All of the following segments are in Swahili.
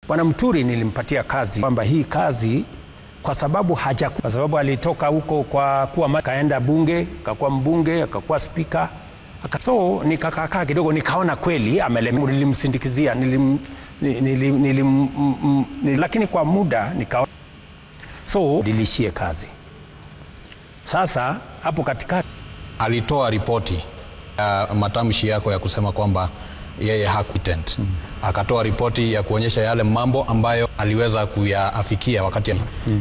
Bwana Muturi nilimpatia kazi kwamba hii kazi kwa sababu alitoka huko kwa kuwa kaenda bunge, akakuwa mbunge, akakuwa speaker. So nikakaa kidogo nikaona kweli amelemewa, nilimsindikizia lakini kwa muda nikaona so dilishie kazi. Sasa hapo katikati alitoa ripoti ya matamshi yako ya kusema kwamba yeye hakuitent. Akatoa ripoti ya kuonyesha yale mambo ambayo aliweza kuyaafikia wakati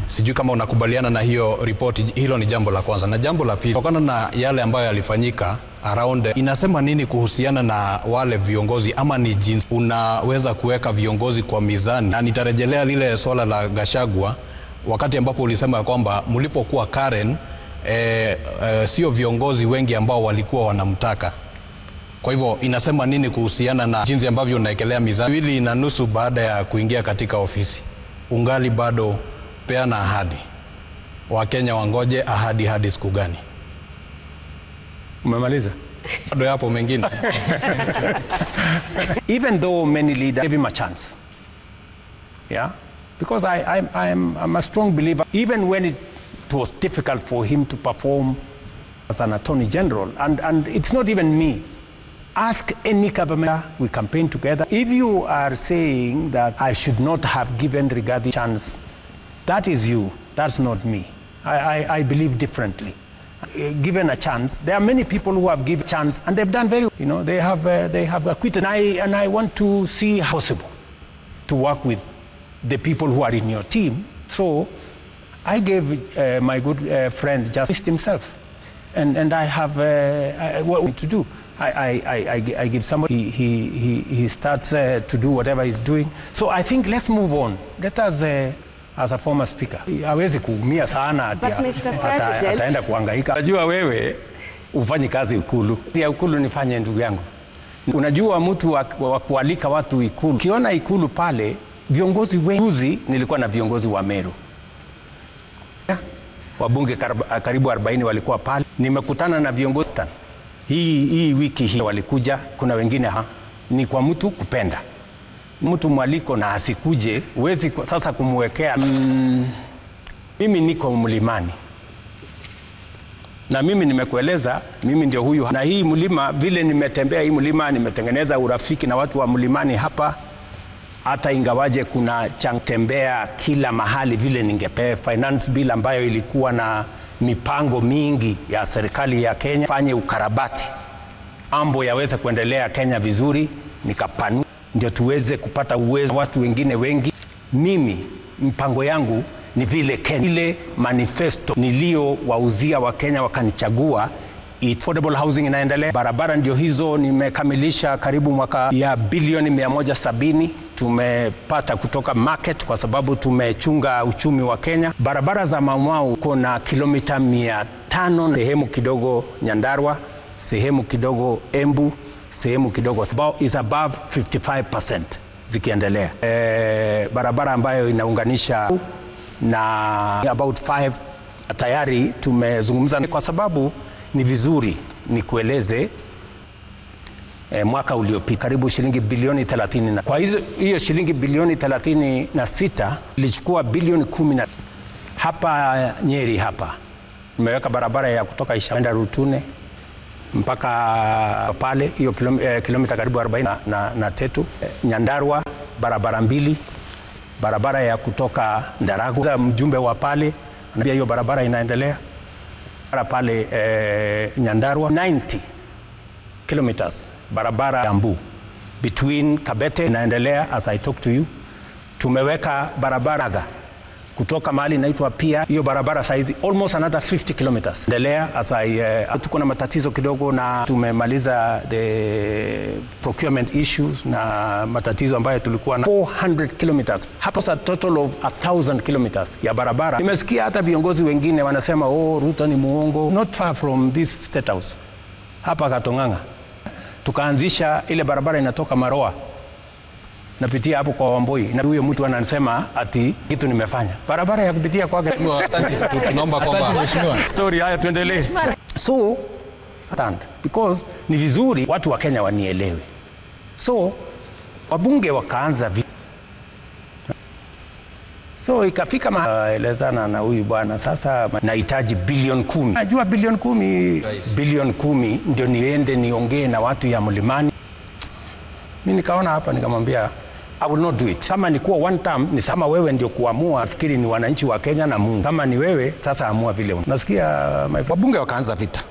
sijui kama unakubaliana na hiyo ripoti. Hilo ni jambo la kwanza, na jambo la pili, kutokana na yale ambayo yalifanyika around, inasema nini kuhusiana na wale viongozi, ama ni jinsi unaweza kuweka viongozi kwa mizani? Na nitarejelea lile swala la Gachagua wakati ambapo ulisema kwamba mlipokuwa Karen sio viongozi wengi ambao walikuwa wanamtaka. Kwa hivyo inasema nini kuhusiana na jinsi ambavyo unaekelea mizani 2.5 baada ya kuingia katika ofisi? Ungali bado peana ahadi. Wakenya wangoje ahadi hadi siku gani? Umemaliza? Bado yapo mengine. Even though many leaders gave him a chance. Yeah? Because I'm a strong believer, even when it was difficult for him to perform as an Attorney General, and it's not even me. Ask any government, we campaign together. If you are saying that I should not have given Rigathi a chance, that is you, that's not me. I believe differently. Given a chance, there are many people who have given a chance and they've done very well. You know, they have acquitted. And I want to see how possible to work with the people who are in your team. So I gave my good friend just himself, and I have what to do. I give somebody, he starts to do whatever he's doing. So I think let's move on. Let us, as a former speaker, hawezi kuumia sana ataenda kuhangaika. Unajua wewe ufanye kazi Ikulu. Ya Ikulu nifanye ndugu yangu. Unajua mtu wa kualika watu Ikulu. Kiona Ikulu pale, viongozi wengi, nilikuwa na viongozi wa Meru. Wabunge karibu 40 walikuwa pale. Nimekutana na viongozi hii wiki hii walikuja, kuna wengine ni kwa mtu kupenda. Mtu mwaliko na asikuje, huwezi sasa kumwekea. Mimi niko mlimani. Na mimi nimekueleza, mimi ndio huyu. Na hii mlima, vile nimetembea hii mlima, nimetengeneza urafiki na watu wa mlimani hapa. Hata ingawaje kuna tembea kila mahali vile ningepea. Finance bill ambayo ilikuwa na mipango mingi ya serikali ya Kenya fanye ukarabati, mambo yaweze kuendelea Kenya vizuri, nikapanu ndio tuweze kupata uwezo watu wengine wengi. Mimi mpango yangu ni vile Kenya, ile manifesto nilio wauzia wa Kenya wakanichagua. Affordable housing inaendelea, barabara ndio hizo nimekamilisha karibu mwaka ya bilioni 170 tumepata kutoka market kwa sababu tumechunga uchumi wa Kenya. Barabara za Mau kuna kilomita 500, sehemu kidogo Nyandarua, sehemu kidogo Embu, sehemu kidogo is above 55% zikiendelea. Barabara ambayo inaunganisha na about 5 tayari tumezungumza, kwa sababu ni vizuri nikueleze mwaka uliopita karibu shilingi bilioni 30. Kwa hiyo shilingi bilioni 36 ilichukua bilioni 10 hapa Nyeri. Hapa nimeweka barabara ya kutoka Ishaenda Rutune mpaka pale, hiyo kilomita karibu 43. Nyandarua barabara 2, barabara ya kutoka Ndaragu, mjumbe wa pale anambia hiyo barabara inaendelea pale Nyandarua 90 kilometers barabara ya Mbu between Kabete inaendelea as I talk to you. Tumeweka barabara kutoka mahali inaitwa pia, hiyo barabara saizi almost another 50 kilometers endelea as tuko na matatizo kidogo na tumemaliza the procurement issues na matatizo ambayo tulikuwa na 400 kilometers hapo, a total of 1000 kilometers ya barabara. Nimesikia hata viongozi wengine wanasema Ruto ni muongo. Not far from this state house hapa Katonganga tukaanzisha ile barabara inatoka Maroa napitia hapo kwa Wamboi, na huyo mtu anasema ati kitu nimefanya barabara ya kupitia kwake. Tunaomba kwamba story haya tuendelee. So because ni vizuri watu wa Kenya wanielewe. So wabunge wakaanza So ikafika elezana na huyu bwana, sasa nahitaji bilioni 10. Najua bilioni 10, bilioni 10 ndio niende niongee na watu ya Mlimani. Mimi nikaona hapa, nikamwambia I will not do it. Kama ni kuwa one term, ni sama wewe ndio kuamua. Fikiri ni wananchi wa Kenya na Mungu. Kama ni wewe, sasa amua vile. Nasikia wabunge wakaanza vita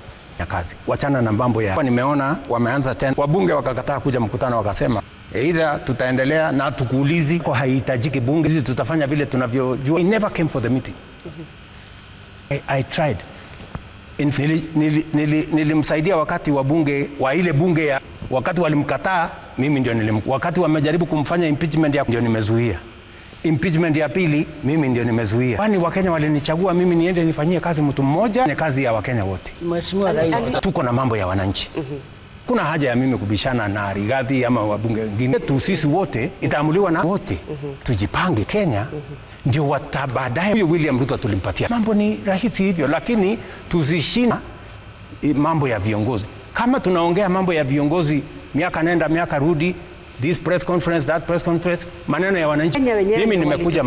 ya kazi. Wachana na mambo ya. Nimeona wameanza tena. Wabunge wakakataa kuja mkutano, wakasema either tutaendelea na tukuulizi kwa haihitajiki bunge. Sisi tutafanya vile tunavyojua. I never came for the meeting. I tried. Nilimsaidia wakati wa bunge wa ile bunge ya wakati walimkataa, mimi ndio wakati wamejaribu kumfanya impeachment ya ndio nimezuia. Impeachment ya pili mimi ndio nimezuia. Kwani Wakenya walinichagua mimi niende nifanyie kazi mtu mmoja, ni kazi ya Wakenya wote. Mheshimiwa Rais, tuko na mambo ya wananchi. Kuna haja ya mimi kubishana na Rigathi ama wabunge wengine. Sisi wote itaamuliwa na wote. Tujipange Kenya. Ndio baadaye huyo William Ruto tulimpatia. Mambo ni rahisi hivyo, lakini tuzishina mambo ya viongozi. Kama tunaongea mambo ya viongozi miaka nenda miaka rudi, this press conference, that press conference, maneno ya wananchi, mimi nimekuja